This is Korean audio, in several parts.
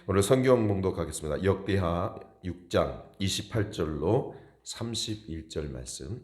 오늘 성경 봉독하겠습니다. 역대하 6장 28절로 31절 말씀.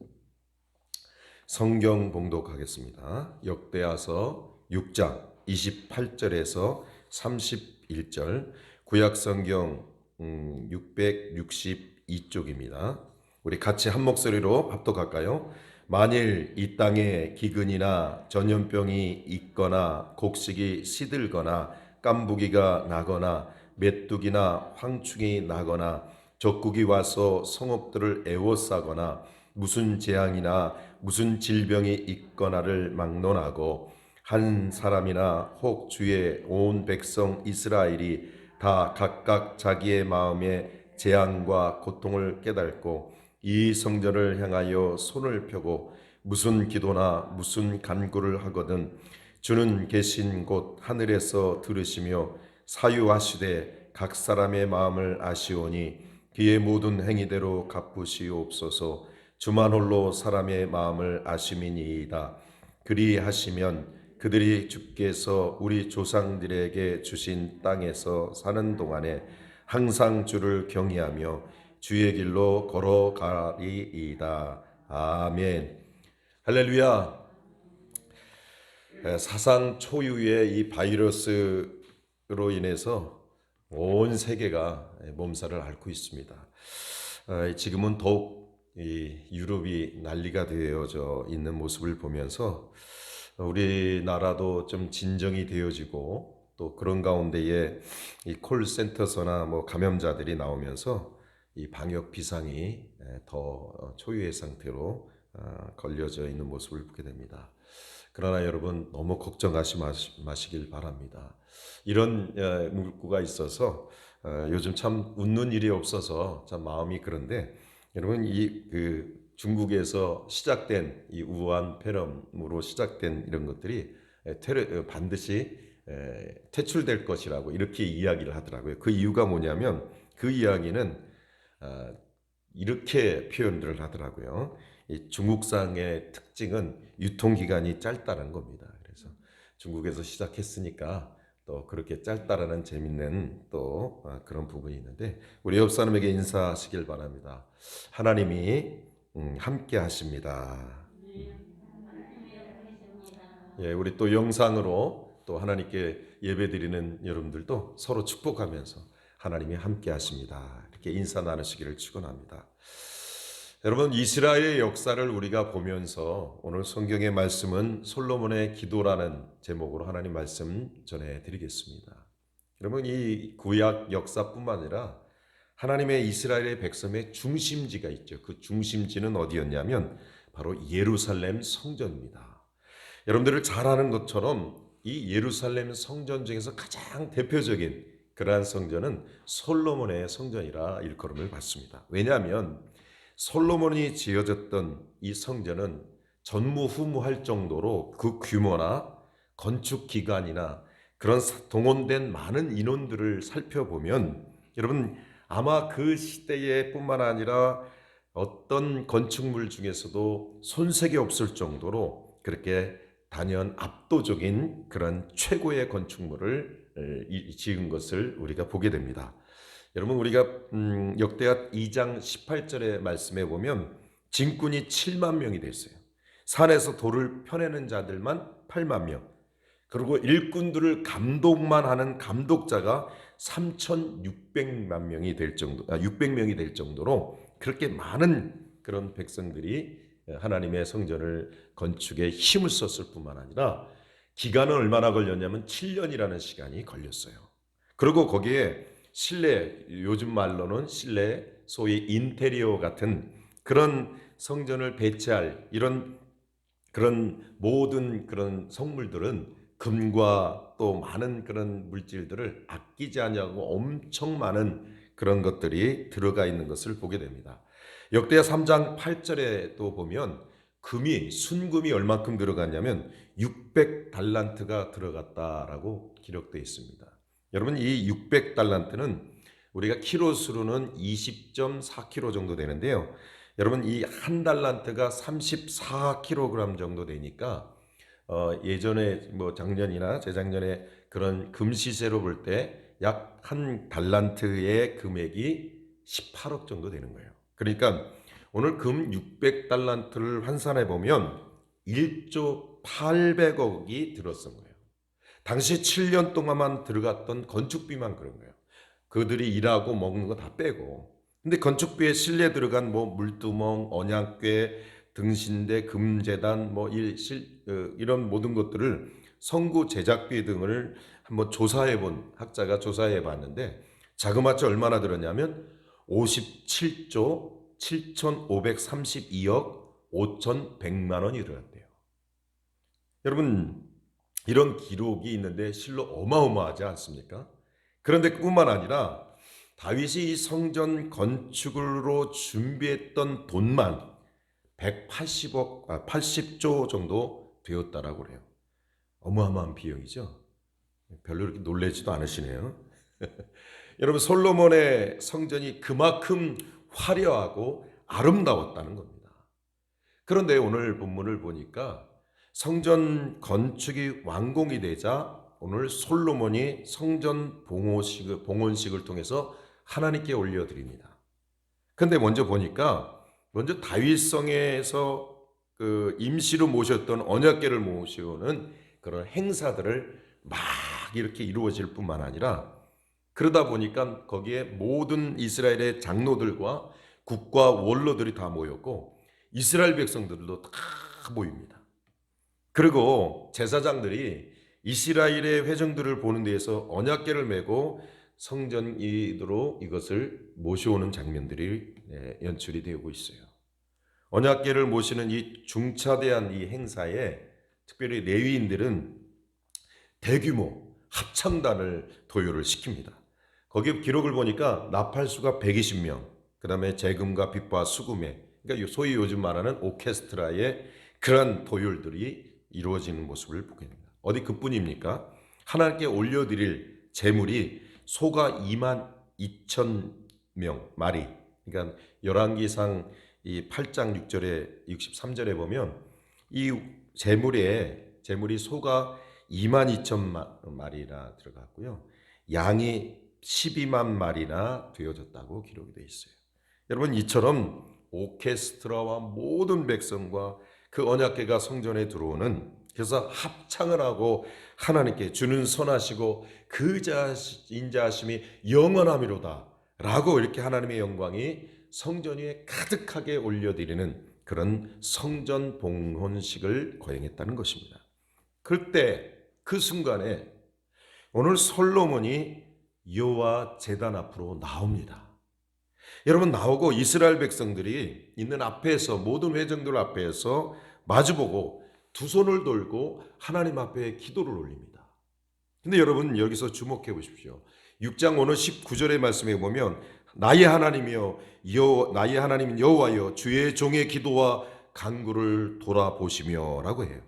성경 봉독하겠습니다. 역대하서 6장 28절에서 31절, 구약 성경 662쪽입니다. 우리 같이 한 목소리로 합독할까요? 만일 이 땅에 기근이나 전염병이 있거나 곡식이 시들거나 깐부기가 나거나 메뚜기나 황충이 나거나 적국이 와서 성읍들을 에워싸거나 무슨 재앙이나 무슨 질병이 있거나를 막론하고 한 사람이나 혹 주의 온 백성 이스라엘이 다 각각 자기의 마음에 재앙과 고통을 깨닫고 이 성전을 향하여 손을 펴고 무슨 기도나 무슨 간구를 하거든 주는 계신 곳 하늘에서 들으시며 사유하시되 각 사람의 마음을 아시오니 그의 모든 행위대로 갚으시옵소서. 주만 홀로 사람의 마음을 아심이니이다. 그리하시면 그들이 주께서 우리 조상들에게 주신 땅에서 사는 동안에 항상 주를 경외하며 주의 길로 걸어가리이다. 아멘. 할렐루야. 사상 초유의 이 바이러스로 인해서 온 세계가 몸살을 앓고 있습니다. 지금은 더욱 이 유럽이 난리가 되어져 있는 모습을 보면서 우리나라도 좀 진정이 되어지고 또 그런 가운데에 이 콜센터서나 감염자들이 나오면서 이 방역 비상이 더 초유의 상태로 걸려져 있는 모습을 보게 됩니다. 그러나 여러분 너무 걱정하지 마시길 바랍니다. 이런 문구가 있어서 요즘 참 웃는 일이 없어서 참 마음이 그런데 여러분 중국에서 시작된 이 우한 폐렴으로 시작된 이런 것들이 반드시 퇴출될 것이라고 이렇게 이야기를 하더라고요. 그 이유가 뭐냐면 그 이야기는 이렇게 표현들을 하더라고요. 이 중국상의 특징은 유통기간이 짧다는 겁니다. 그래서 중국에서 시작했으니까 또 그렇게 짧다라는 재밌는 또 그런 부분이 있는데 우리 옆 사람에게 인사하시길 바랍니다. 하나님이 함께 하십니다. 예, 우리 또 영상으로 또 하나님께 예배드리는 여러분들도 서로 축복하면서 하나님이 함께 하십니다. 이렇게 인사 나누시기를 축원합니다. 여러분, 이스라엘의 역사를 우리가 보면서 오늘 성경의 말씀은 솔로몬의 기도라는 제목으로 하나님 말씀 전해드리겠습니다. 여러분, 이 구약 역사뿐만 아니라 하나님의 이스라엘의 백성의 중심지가 있죠. 그 중심지는 어디였냐면 바로 예루살렘 성전입니다. 여러분들을 잘 아는 것처럼 이 예루살렘 성전 중에서 가장 대표적인 그러한 성전은 솔로몬의 성전이라 일컬음을 받습니다. 왜냐하면 솔로몬이 지어졌던 이 성전은 전무후무할 정도로 그 규모나 건축 기간이나 그런 동원된 많은 인원들을 살펴보면 여러분 아마 그 시대에 뿐만 아니라 어떤 건축물 중에서도 손색이 없을 정도로 그렇게 단연 압도적인 그런 최고의 건축물을 지은 것을 우리가 보게 됩니다. 여러분 우리가 역대하 2장 18절의 말씀에 보면 진군이 7만 명이 됐어요. 산에서 돌을 펴내는 자들만 8만 명. 그리고 일꾼들을 감독만 하는 감독자가 3,600만 명이 될 정도, 600명이 될 정도로 그렇게 많은 그런 백성들이 하나님의 성전을 건축에 힘을 썼을 뿐만 아니라 기간은 얼마나 걸렸냐면 7년이라는 시간이 걸렸어요. 그리고 거기에 실내, 요즘 말로는 실내 소위 인테리어 같은 그런 성전을 배치할 이런 그런 모든 그런 성물들은 금과 또 많은 그런 물질들을 아끼지 않냐고 엄청 많은 그런 것들이 들어가 있는 것을 보게 됩니다. 역대하 3장 8절에 또 보면 순금이 얼만큼 들어갔냐면 600달란트가 들어갔다라고 기록되어 있습니다. 여러분 이 600달란트는 우리가 키로수로는 20.4kg 정도 되는데요. 여러분 이 한 달란트가 34kg 정도 되니까 예전에 작년이나 재작년에 그런 금 시세로 볼 때 약 한 달란트의 금액이 18억 정도 되는 거예요. 그러니까 오늘 금 600달란트를 환산해 보면 1조 800억이 들었던 거예요. 당시 7년 동안만 들어갔던 건축비만 그런 거예요. 그들이 일하고 먹는 거 다 빼고. 근데 건축비에 실내 들어간 뭐 물두멍, 언약궤, 등신대, 금제단 이런 모든 것들을 성구 제작비 등을 한번 조사해 본 학자가 조사해 봤는데 자그마치 얼마나 들었냐면 57조 7,532억 5,100만 원이 들었대요. 여러분 이런 기록이 있는데 실로 어마어마하지 않습니까? 그런데 뿐만 아니라 다윗이 이 성전 건축으로 준비했던 돈만 80조 정도 되었다라고 그래요. 어마어마한 비용이죠. 별로 이렇게 놀라지도 않으시네요. 여러분 솔로몬의 성전이 그만큼 화려하고 아름다웠다는 겁니다. 그런데 오늘 본문을 보니까 성전 건축이 완공이 되자 오늘 솔로몬이 성전 봉헌식을 통해서 하나님께 올려드립니다. 그런데 먼저 보니까 먼저 다윗성에서 그 임시로 모셨던 언약궤를 모시는 그런 행사들을 막 이렇게 이루어질 뿐만 아니라 그러다 보니까 거기에 모든 이스라엘의 장로들과 국가 원로들이 다 모였고 이스라엘 백성들도 다 모입니다. 그리고 제사장들이 이스라엘의 회중들을 보는 데에서 언약궤를 메고 성전으로 이것을 모셔오는 장면들이 연출이 되고 있어요. 언약궤를 모시는 이 중차대한 이 행사에 특별히 레위인들은 대규모 합창단을 도요를 시킵니다. 거기 기록을 보니까 나팔수가 120명, 그 다음에 재금과 빛과 수금에, 그러니까 소위 요즘 말하는 오케스트라의 그런 도율들이 이루어지는 모습을 보게 됩니다. 어디 그뿐입니까? 하나님께 올려드릴 제물이 소가 22,000명 마리. 그러니까 열왕기상 이 8장 6절에 63절에 보면 이 제물이 소가 22,000마리나 들어갔고요. 양이 12만 마리나 되어졌다고 기록이 되어 있어요. 여러분 이처럼 오케스트라와 모든 백성과 그 언약궤가 성전에 들어오는 그래서 합창을 하고 하나님께 주는 선하시고 그 인자하심이 영원함이로다 라고 이렇게 하나님의 영광이 성전 위에 가득하게 올려드리는 그런 성전 봉헌식을 거행했다는 것입니다. 그때 그 순간에 오늘 솔로몬이 여호와 제단 앞으로 나옵니다. 여러분 나오고 이스라엘 백성들이 있는 앞에서 모든 회중들 앞에서 마주보고 두 손을 돌고 하나님 앞에 기도를 올립니다. 근데 여러분 여기서 주목해 보십시오. 6장 오늘 19절의 말씀에 보면 나의 하나님이여 나의 하나님 여호와여 주의 종의 기도와 간구를 돌아보시며 라고 해요.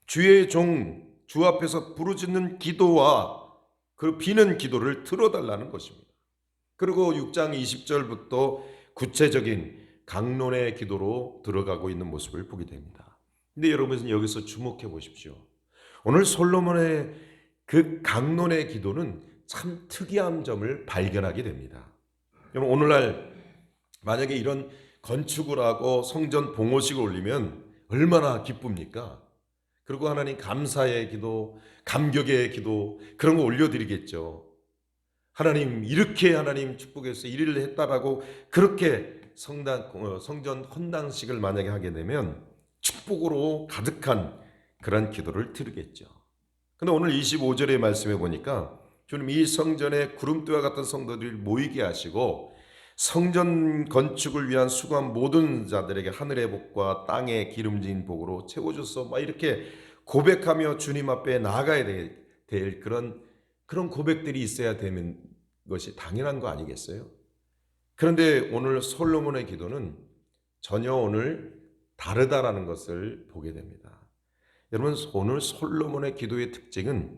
주의 종 주 앞에서 부르짖는 기도와 그 비는 기도를 들어달라는 것입니다. 그리고 6장 20절부터 구체적인 강론의 기도로 들어가고 있는 모습을 보게 됩니다. 근데 여러분은 여기서 주목해 보십시오. 오늘 솔로몬의 그 강론의 기도는 참 특이한 점을 발견하게 됩니다. 여러분 오늘날 만약에 이런 건축을 하고 성전 봉헌식을 올리면 얼마나 기쁩니까? 그리고 하나님 감사의 기도, 감격의 기도 그런 거 올려드리겠죠. 하나님 이렇게 하나님 축복해서 일을 했다라고 그렇게 성전 헌당식을 만약에 하게 되면 축복으로 가득한 그런 기도를 드리겠죠. 근데 오늘 25절의 말씀에 보니까 주님 이 성전에 구름대와 같은 성도들을 모이게 하시고 성전 건축을 위한 수고한 모든 자들에게 하늘의 복과 땅의 기름진 복으로 채워줘서 막 이렇게 고백하며 주님 앞에 나아가야 될 그런 고백들이 있어야 되는 것이 당연한 거 아니겠어요? 그런데 오늘 솔로몬의 기도는 전혀 오늘 다르다라는 것을 보게 됩니다. 여러분 오늘 솔로몬의 기도의 특징은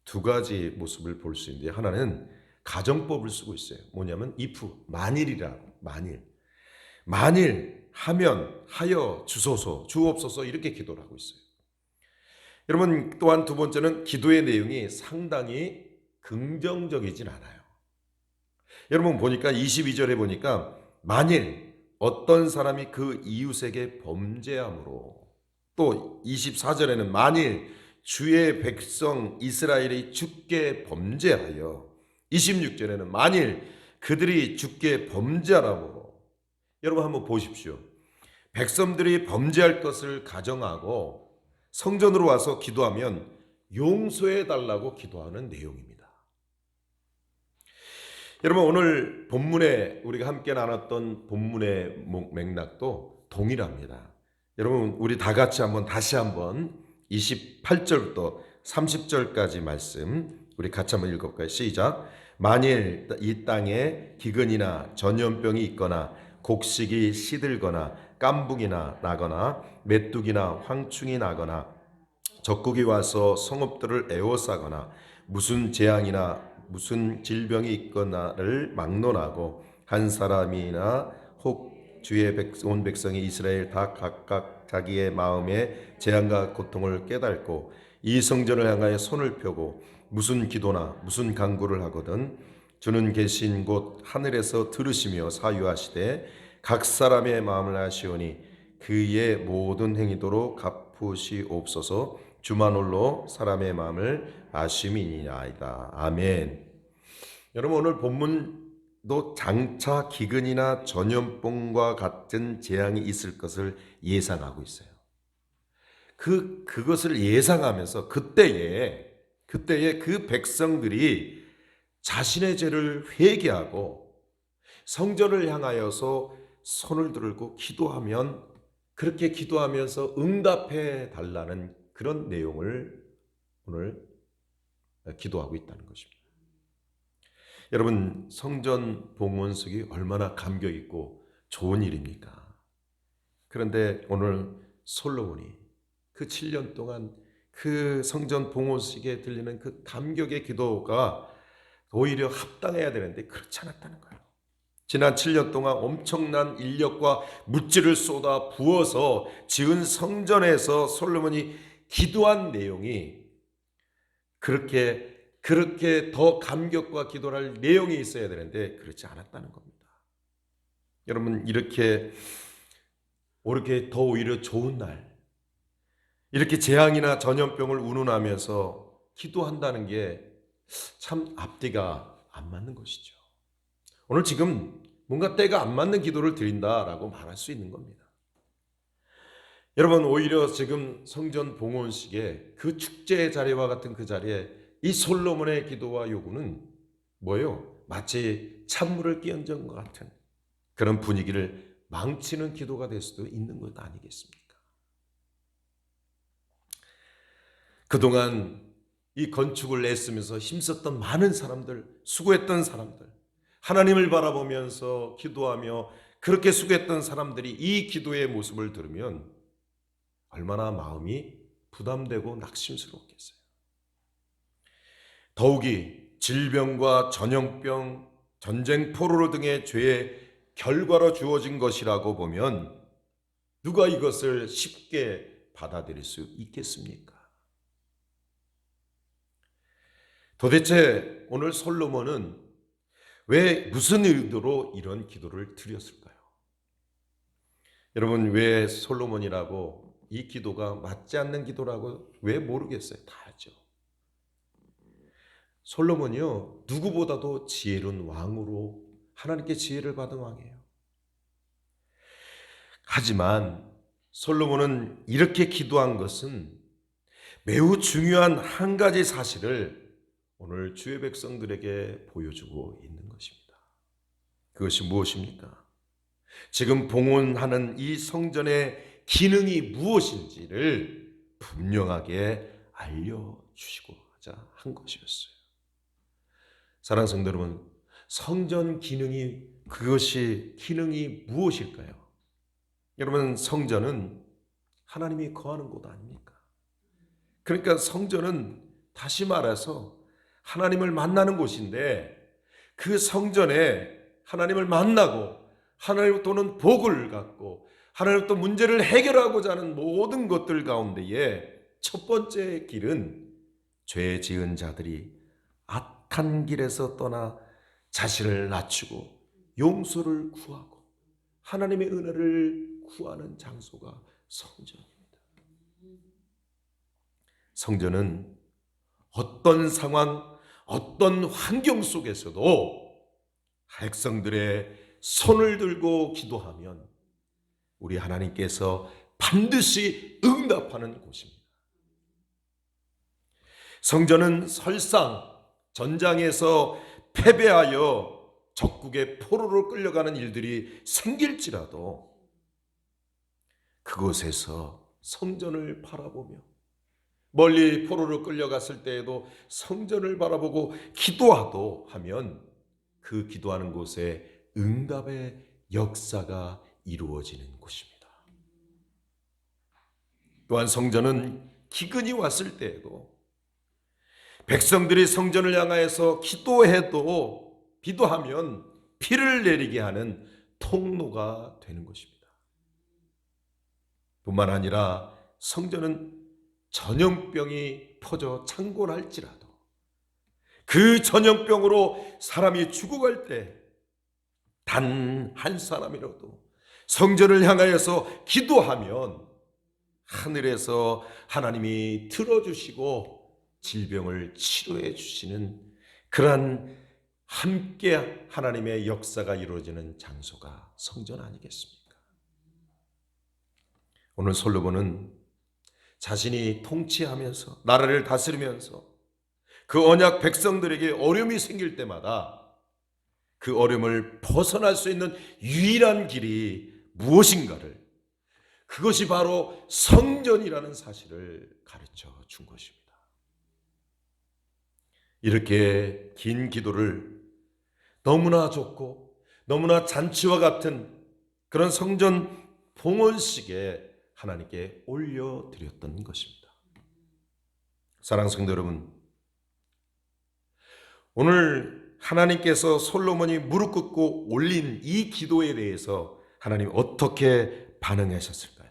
두 가지 모습을 볼 수 있는데 하나는 가정법을 쓰고 있어요. 뭐냐면 if, 만일이라고 만일 하면 하여 주소서 주옵소서 이렇게 기도를 하고 있어요. 여러분 또한 두 번째는 기도의 내용이 상당히 긍정적이진 않아요. 여러분 보니까 22절에 보니까 만일 어떤 사람이 그 이웃에게 범죄함으로, 또 24절에는 만일 주의 백성 이스라엘이 주께 범죄하여, 26절에는 만일 그들이 주께 범죄하므로. 여러분 한번 보십시오. 백성들이 범죄할 것을 가정하고 성전으로 와서 기도하면 용서해 달라고 기도하는 내용입니다. 여러분 오늘 본문에 우리가 함께 나눴던 본문의 맥락도 동일합니다. 여러분 우리 다 같이 다시 한번 28절부터 30절까지 말씀 우리 같이 한번 읽어볼까요? 시작. 만일 이 땅에 기근이나 전염병이 있거나 곡식이 시들거나 깐붕이나 나거나 메뚜기나 황충이 나거나 적국이 와서 성읍들을 에워싸거나 무슨 재앙이나 무슨 질병이 있거나를 막론하고 한 사람이나 혹 주의 온 백성이 이스라엘 다 각각 자기의 마음의 재앙과 고통을 깨닫고 이 성전을 향하여 손을 펴고 무슨 기도나 무슨 간구를 하거든 주는 계신 곳 하늘에서 들으시며 사유하시되 각 사람의 마음을 아시오니 그의 모든 행위도로 갚으시옵소서. 주만 홀로 사람의 마음을 아심이니이다. 아멘. 여러분 오늘 본문도 장차 기근이나 전염병과 같은 재앙이 있을 것을 예상하고 있어요. 그것을 예상하면서 그때에 그 백성들이 자신의 죄를 회개하고 성전을 향하여서 손을 들고 기도하면, 그렇게 기도하면서 응답해 달라는 그런 내용을 오늘 기도하고 있다는 것입니다. 여러분 성전 봉헌석이 얼마나 감격 있고 좋은 일입니까? 그런데 오늘 솔로몬이 그 7년 동안 그 성전 봉헌석에 들리는 그 감격의 기도가 오히려 합당해야 되는데 그렇지 않았다는 거예요. 지난 7년 동안 엄청난 인력과 물질을 쏟아 부어서 지은 성전에서 솔로몬이 기도한 내용이 그렇게 더 감격과 기도를 할 내용이 있어야 되는데 그렇지 않았다는 겁니다. 여러분 이렇게 더 오히려 좋은 날, 이렇게 재앙이나 전염병을 운운하면서 기도한다는 게 참 앞뒤가 안 맞는 것이죠. 오늘 지금 뭔가 때가 안 맞는 기도를 드린다라고 말할 수 있는 겁니다. 여러분 오히려 지금 성전 봉헌식의 그 축제의 자리와 같은 그 자리에 이 솔로몬의 기도와 요구는 뭐예요? 마치 찬물을 끼얹은 것 같은 그런 분위기를 망치는 기도가 될 수도 있는 것 아니겠습니까? 그동안 이 건축을 애쓰면서 힘썼던 많은 사람들, 수고했던 사람들, 하나님을 바라보면서 기도하며 그렇게 수고했던 사람들이 이 기도의 모습을 들으면 얼마나 마음이 부담되고 낙심스럽겠어요. 더욱이 질병과 전염병, 전쟁, 포로 등의 죄의 결과로 주어진 것이라고 보면 누가 이것을 쉽게 받아들일 수 있겠습니까? 도대체 오늘 솔로몬은 왜 무슨 의도로 이런 기도를 드렸을까요? 여러분 왜 솔로몬이라고 이 기도가 맞지 않는 기도라고 왜 모르겠어요? 다 알죠. 솔로몬이요 누구보다도 지혜로운 왕으로 하나님께 지혜를 받은 왕이에요. 하지만 솔로몬은 이렇게 기도한 것은 매우 중요한 한 가지 사실을 오늘 주의 백성들에게 보여주고 있는 것입니다. 그것이 무엇입니까? 지금 봉헌하는 이 성전의 기능이 무엇인지를 분명하게 알려주시고자 한 것이었어요. 사랑하는 성도 여러분, 성전 기능이 무엇일까요? 여러분 성전은 하나님이 거하는 곳 아닙니까? 그러니까 성전은 다시 말해서 하나님을 만나는 곳인데 그 성전에 하나님을 만나고 하나님으로부터는 복을 갖고 하나님으로부터 문제를 해결하고자 하는 모든 것들 가운데에 첫 번째 길은 죄 지은 자들이 악한 길에서 떠나 자신을 낮추고 용서를 구하고 하나님의 은혜를 구하는 장소가 성전입니다. 성전은 어떤 상황, 어떤 환경 속에서도 백성들의 손을 들고 기도하면 우리 하나님께서 반드시 응답하는 곳입니다. 성전은 설상 전장에서 패배하여 적국의 포로로 끌려가는 일들이 생길지라도 그곳에서 성전을 바라보며 멀리 포로로 끌려갔을 때에도 성전을 바라보고 기도하도 하면 그 기도하는 곳에 응답의 역사가 이루어지는 곳입니다. 또한 성전은 기근이 왔을 때에도 백성들이 성전을 향하여서 기도하면 비를 내리게 하는 통로가 되는 것입니다. 뿐만 아니라 성전은 전염병이 퍼져 창궐할지라도 그 전염병으로 사람이 죽어갈 때 단 한 사람이라도 성전을 향하여서 기도하면 하늘에서 하나님이 들어주시고 질병을 치료해 주시는 그러한 함께 하나님의 역사가 이루어지는 장소가 성전 아니겠습니까? 오늘 솔로몬은 자신이 통치하면서 나라를 다스리면서 그 언약 백성들에게 어려움이 생길 때마다 그 어려움을 벗어날 수 있는 유일한 길이 무엇인가를, 그것이 바로 성전이라는 사실을 가르쳐 준 것입니다. 이렇게 긴 기도를 너무나 좋고 너무나 잔치와 같은 그런 성전 봉헌식에 하나님께 올려드렸던 것입니다. 사랑하는 성도 여러분, 오늘 하나님께서 솔로몬이 무릎 꿇고 올린 이 기도에 대해서 하나님 어떻게 반응하셨을까요?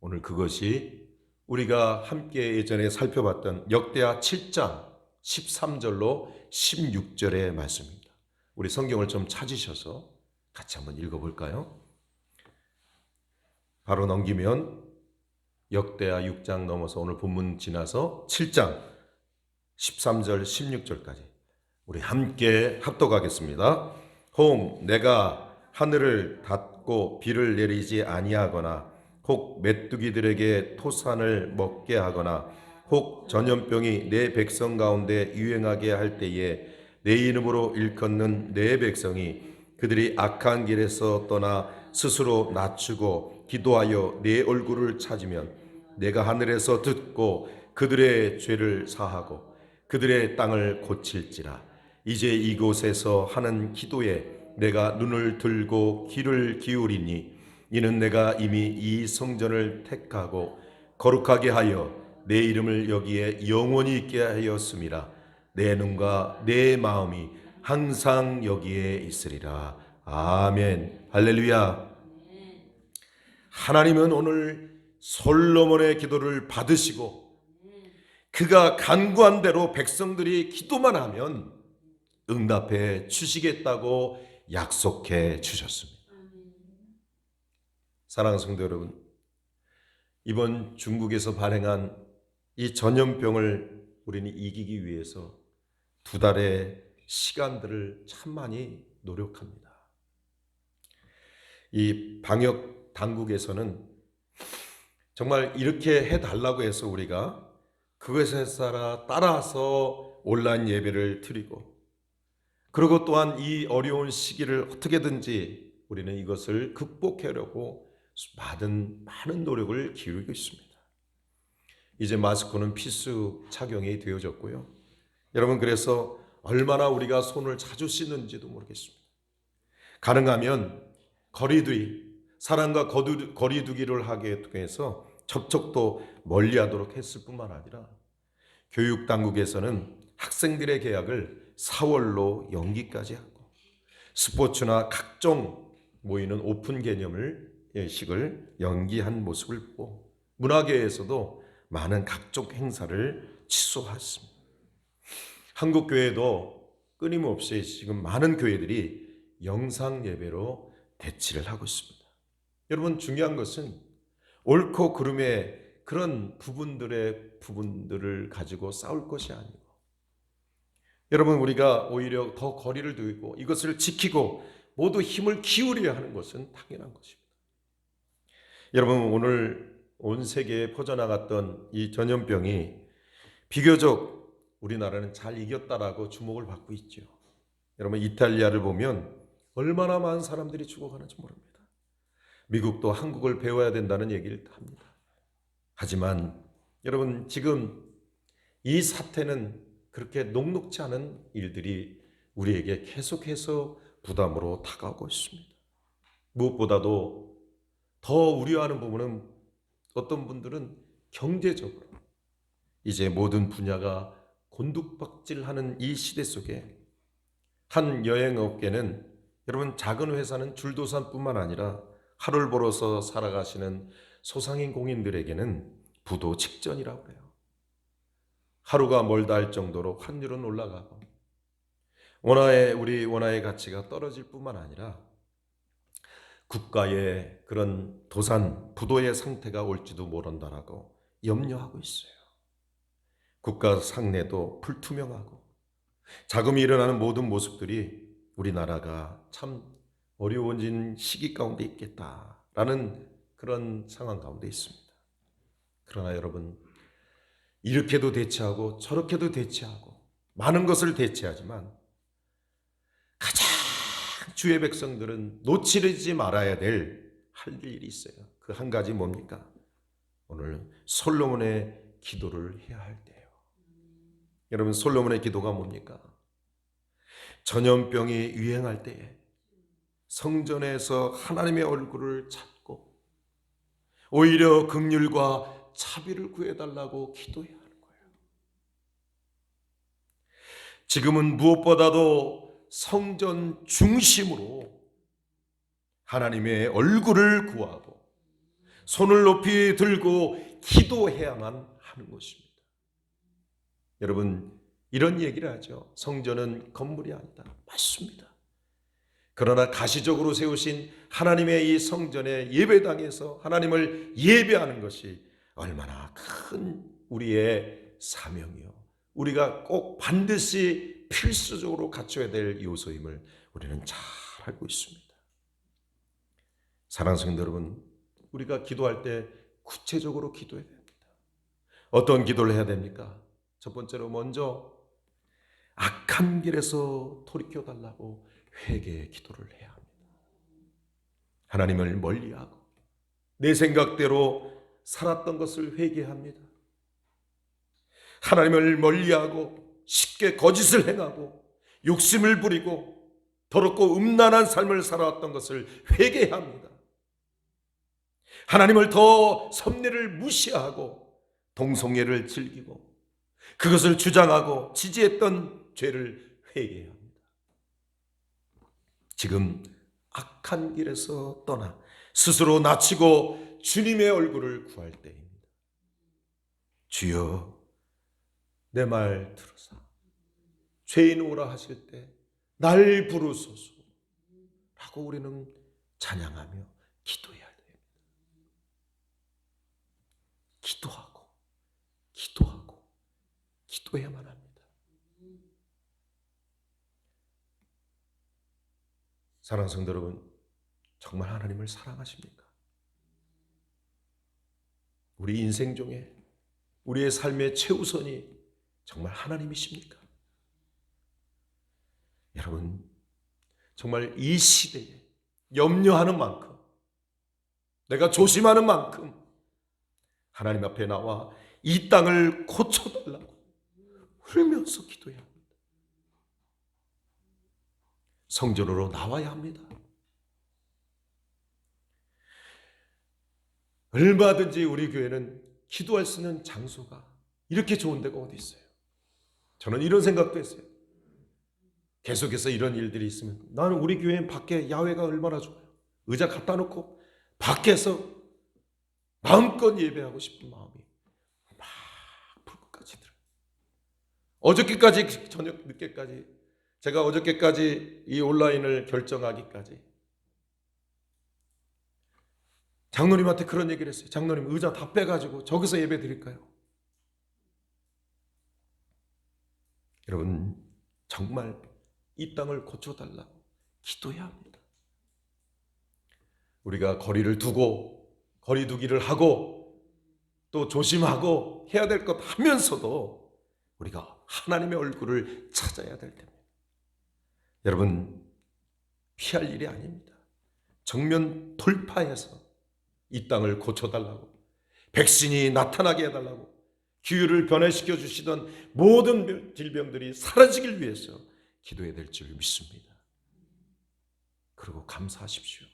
오늘 그것이 우리가 함께 예전에 살펴봤던 역대하 7장 13절로 16절의 말씀입니다. 우리 성경을 좀 찾으셔서 같이 한번 읽어볼까요? 바로 넘기면 역대하 6장 넘어서 오늘 본문 지나서 7장 13절 16절까지 우리 함께 합독하겠습니다. 혹 내가 하늘을 닫고 비를 내리지 아니하거나 혹 메뚜기들에게 토산을 먹게 하거나 혹 전염병이 내 백성 가운데 유행하게 할 때에 내 이름으로 일컫는 내 백성이 그들이 악한 길에서 떠나 스스로 낮추고 기도하여 내 얼굴을 찾으면 내가 하늘에서 듣고 그들의 죄를 사하고 그들의 땅을 고칠지라. 이제 이곳에서 하는 기도에 내가 눈을 들고 귀를 기울이니 이는 내가 이미 이 성전을 택하고 거룩하게 하여 내 이름을 여기에 영원히 있게 하였음이라. 내 눈과 내 마음이 항상 여기에 있으리라. 아멘. 할렐루야. 하나님은 오늘 솔로몬의 기도를 받으시고 그가 간구한 대로 백성들이 기도만 하면 응답해 주시겠다고 약속해 주셨습니다. 사랑하는 성도 여러분, 이번 중국에서 발행한 이 전염병을 우리는 이기기 위해서 2달의 시간들을 참 많이 노력합니다. 이 방역 당국에서는 정말 이렇게 해달라고 해서 우리가 그것에 따라서 온라인 예배를 드리고, 그리고 또한 이 어려운 시기를 어떻게든지 우리는 이것을 극복하려고 많은 노력을 기울이고 있습니다. 이제 마스크는 필수 착용이 되어졌고요. 여러분, 그래서 얼마나 우리가 손을 자주 씻는지도 모르겠습니다. 가능하면 사람과 거리두기를 하게 해서 접촉도 멀리하도록 했을 뿐만 아니라 교육당국에서는 학생들의 개학을 4월로 연기까지 하고 스포츠나 각종 모이는 오픈 개념식을 연기한 모습을 보고 문화계에서도 많은 각종 행사를 취소했습니다. 한국교회도 끊임없이 지금 많은 교회들이 영상 예배로 대치를 하고 있습니다. 여러분, 중요한 것은 옳고 그름의 그런 부분들을 가지고 싸울 것이 아니고, 여러분, 우리가 오히려 더 거리를 두고 이것을 지키고 모두 힘을 기울여야 하는 것은 당연한 것입니다. 여러분, 오늘 온 세계에 퍼져나갔던 이 전염병이 비교적 우리나라는 잘 이겼다라고 주목을 받고 있죠. 여러분, 이탈리아를 보면 얼마나 많은 사람들이 죽어가는지 모릅니다. 미국도 한국을 배워야 된다는 얘기를 합니다. 하지만 여러분, 지금 이 사태는 그렇게 녹록지 않은 일들이 우리에게 계속해서 부담으로 다가오고 있습니다. 무엇보다도 더 우려하는 부분은 어떤 분들은 경제적으로 이제 모든 분야가 곤두박질하는 이 시대 속에 한 여행업계는, 여러분, 작은 회사는 줄도산뿐만 아니라 하루를 벌어서 살아가시는 소상인 공인들에게는 부도 직전이라고 해요. 하루가 멀다 할 정도로 환율은 올라가고 우리 원화의 가치가 떨어질 뿐만 아니라 국가의 그런 도산, 부도의 상태가 올지도 모른다라고 염려하고 있어요. 국가 상내도 불투명하고 자금이 일어나는 모든 모습들이 우리나라가 참 어려워진 시기 가운데 있겠다라는 그런 상황 가운데 있습니다. 그러나 여러분, 이렇게도 대처하고 저렇게도 대처하고 많은 것을 대처하지만 가장 주의 백성들은 놓치지 말아야 할 일이 있어요. 그 한 가지 뭡니까? 오늘 솔로몬의 기도를 해야 할 때예요. 여러분, 솔로몬의 기도가 뭡니까? 전염병이 유행할 때에 성전에서 하나님의 얼굴을 찾고 오히려 긍휼과 자비를 구해달라고 기도해야 하는 거예요. 지금은 무엇보다도 성전 중심으로 하나님의 얼굴을 구하고 손을 높이 들고 기도해야만 하는 것입니다. 여러분, 이런 얘기를 하죠. 성전은 건물이 아니다. 맞습니다. 그러나 가시적으로 세우신 하나님의 이 성전의 예배당에서 하나님을 예배하는 것이 얼마나 큰 우리의 사명이요, 우리가 꼭 반드시 필수적으로 갖춰야 될 요소임을 우리는 잘 알고 있습니다. 사랑하는 성도 여러분, 우리가 기도할 때 구체적으로 기도해야 됩니다. 어떤 기도를 해야 됩니까? 첫 번째로 먼저 악한 길에서 돌이켜달라고 회개의 기도를 해야 합니다. 하나님을 멀리하고 내 생각대로 살았던 것을 회개합니다. 하나님을 멀리하고 쉽게 거짓을 행하고 욕심을 부리고 더럽고 음란한 삶을 살아왔던 것을 회개합니다. 하나님을 더 섭리를 무시하고 동성애를 즐기고 그것을 주장하고 지지했던 죄를 회개해야 합니다. 지금 악한 길에서 떠나 스스로 낮추고 주님의 얼굴을 구할 때입니다. 주여, 내 말 들으사 죄인 오라 하실 때 날 부르소서 라고 우리는 찬양하며 기도해야 됩니다. 기도하고 기도해야만 합니다. 사랑하는 성도 여러분, 정말 하나님을 사랑하십니까? 우리 인생 중에 우리의 삶의 최우선이 정말 하나님이십니까? 여러분, 정말 이 시대에 염려하는 만큼, 내가 조심하는 만큼 하나님 앞에 나와 이 땅을 고쳐달라고 울면서 기도해야 합니다. 성전으로 나와야 합니다. 얼마든지 우리 교회는 기도할 수 있는 장소가 이렇게 좋은 데가 어디 있어요? 저는 이런 생각도 했어요. 계속해서 이런 일들이 있으면 나는 우리 교회 밖에 야외가 얼마나 좋아요. 의자 갖다 놓고 밖에서 마음껏 예배하고 싶은 마음이 막 불꽃같이 들어요. 어저께까지 저녁 늦게까지 제가 어저께까지 이 온라인을 결정하기까지 장로님한테 그런 얘기를 했어요. 장로님, 의자 다 빼가지고 저기서 예배 드릴까요? 여러분, 정말 이 땅을 고쳐달라고 기도해야 합니다. 우리가 거리를 두고 거리 두기를 하고 또 조심하고 해야 될 것 하면서도 우리가 하나님의 얼굴을 찾아야 될 때입니다. 여러분, 피할 일이 아닙니다. 정면 돌파해서 이 땅을 고쳐달라고, 백신이 나타나게 해달라고, 기후를 변화시켜 주시던 모든 질병들이 사라지길 위해서 기도해야 될 줄 믿습니다. 그리고 감사하십시오.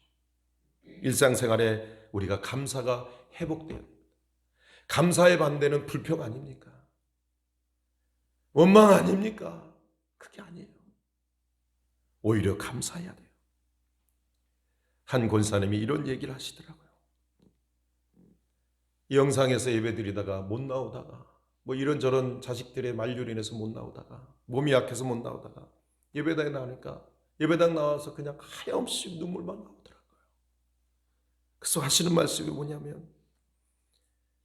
일상생활에 우리가 감사가 회복돼야 됩니다. 감사의 반대는 불평 아닙니까? 원망 아닙니까? 그게 아니에요. 오히려 감사해야 돼요. 한 권사님이 이런 얘기를 하시더라고요. 이 영상에서 예배드리다가 못 나오다가 뭐 이런저런 자식들의 만류로 인해서 못 나오다가 몸이 약해서 못 나오다가 예배당에 나오니까 예배당 나와서 그냥 하염없이 눈물만 나오더라고요. 그래서 하시는 말씀이 뭐냐면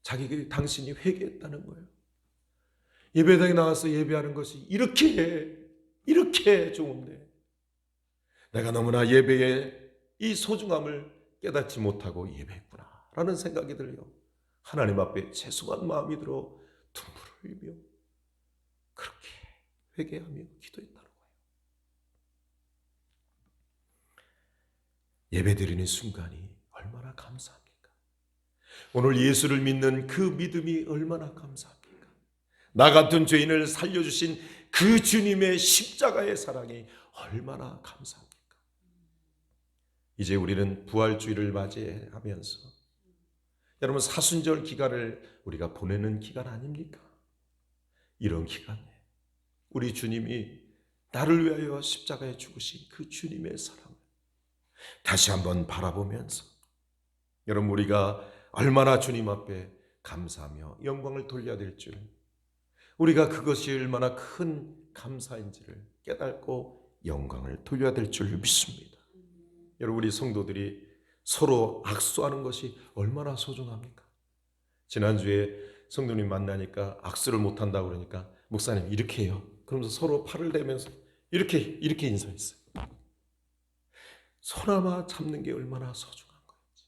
당신이 회개했다는 거예요. 예배당에 나와서 예배하는 것이 이렇게 좋은데 내가 너무나 예배의 이 소중함을 깨닫지 못하고 예배했구나 라는 생각이 들려 하나님 앞에 죄송한 마음이 들어 눈물을 흘리며 그렇게 회개하며 기도했다는 거예요. 예배드리는 순간이 얼마나 감사합니까? 오늘 예수를 믿는 그 믿음이 얼마나 감사합니까? 나 같은 죄인을 살려주신 그 주님의 십자가의 사랑이 얼마나 감사합니까? 이제 우리는 부활주일을 맞이하면서 여러분, 사순절 기간을 우리가 보내는 기간 아닙니까? 이런 기간에 우리 주님이 나를 위하여 십자가에 죽으신 그 주님의 사랑을 다시 한번 바라보면서 여러분, 우리가 얼마나 주님 앞에 감사하며 영광을 돌려야 될 줄, 우리가 그것이 얼마나 큰 감사인지를 깨닫고 영광을 돌려야 될 줄 믿습니다. 여러분, 우리 성도들이 서로 악수하는 것이 얼마나 소중합니까? 지난주에 성도님 만나니까 악수를 못한다고 그러니까 목사님 이렇게 해요. 그러면서 서로 팔을 대면서 이렇게 인사했어요. 손아마 잡는 게 얼마나 소중한 건지,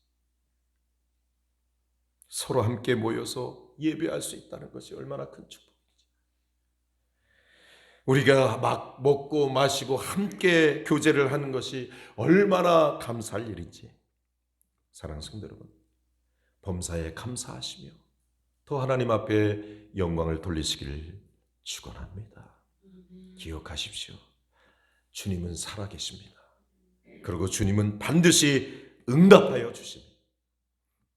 서로 함께 모여서 예배할 수 있다는 것이 얼마나 큰 축복인지, 우리가 막 먹고 마시고 함께 교제를 하는 것이 얼마나 감사할 일인지, 사랑하는 성도 여러분, 범사에 감사하시며 또 하나님 앞에 영광을 돌리시기를 축원합니다. 기억하십시오. 주님은 살아계십니다. 그리고 주님은 반드시 응답하여 주십니다.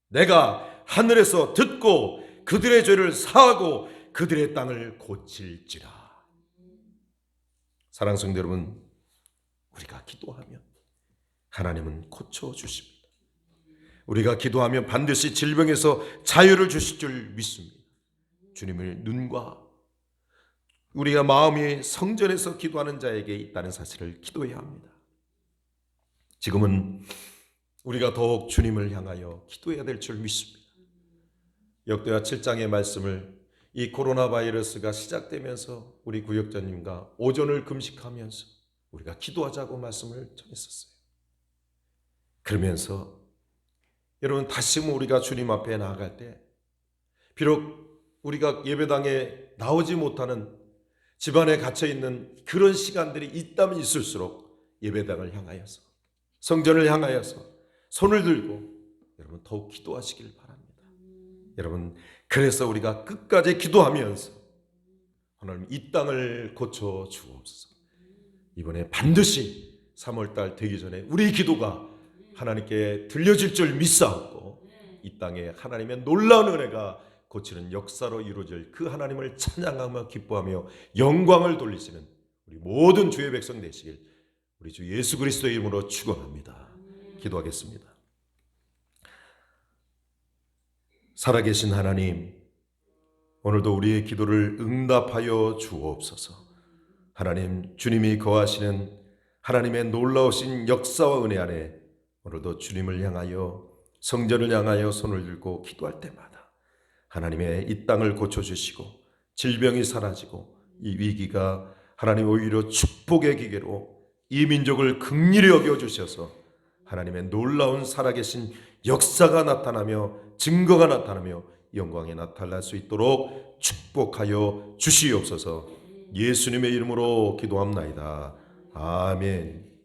내가 하늘에서 듣고 그들의 죄를 사하고 그들의 땅을 고칠지라. 사랑하는 성도 여러분, 우리가 기도하면 하나님은 고쳐주십니다. 우리가 기도하면 반드시 질병에서 자유를 주실 줄 믿습니다. 주님의 눈과 우리가 마음이 성전에서 기도하는 자에게 있다는 사실을 기도해야 합니다. 지금은 우리가 더욱 주님을 향하여 기도해야 될 줄 믿습니다. 역대하 7장의 말씀을 이 코로나 바이러스가 시작되면서 우리 구역장님과 오전을 금식하면서 우리가 기도하자고 말씀을 전했었어요. 그러면서 여러분, 다시 우리가 주님 앞에 나아갈 때 비록 우리가 예배당에 나오지 못하는 집안에 갇혀있는 그런 시간들이 있다면 있을수록 예배당을 향하여서 성전을 향하여서 손을 들고 여러분 더욱 기도하시길 바랍니다. 여러분, 그래서 우리가 끝까지 기도하면서 하나님 이 땅을 고쳐 주옵소서. 이번에 반드시 3월달 되기 전에 우리 기도가 하나님께 들려질 줄 믿사옵고 이 땅에 하나님의 놀라운 은혜가 고치는 역사로 이루어질 그 하나님을 찬양하며 기뻐하며 영광을 돌리시는 우리 모든 주의 백성 되시길 우리 주 예수 그리스도의 이름으로 축원합니다. 기도하겠습니다. 살아계신 하나님, 오늘도 우리의 기도를 응답하여 주옵소서. 하나님, 주님이 거하시는 하나님의 놀라우신 역사와 은혜 안에 오늘도 주님을 향하여, 성전을 향하여 손을 들고 기도할 때마다 하나님의 이 땅을 고쳐주시고 질병이 사라지고 이 위기가 하나님 오히려 축복의 기계로 이 민족을 긍휼히 여겨주셔서 하나님의 놀라운 살아계신 역사가 나타나며 증거가 나타나며 영광이 나타날 수 있도록 축복하여 주시옵소서. 예수님의 이름으로 기도합나이다. 아멘.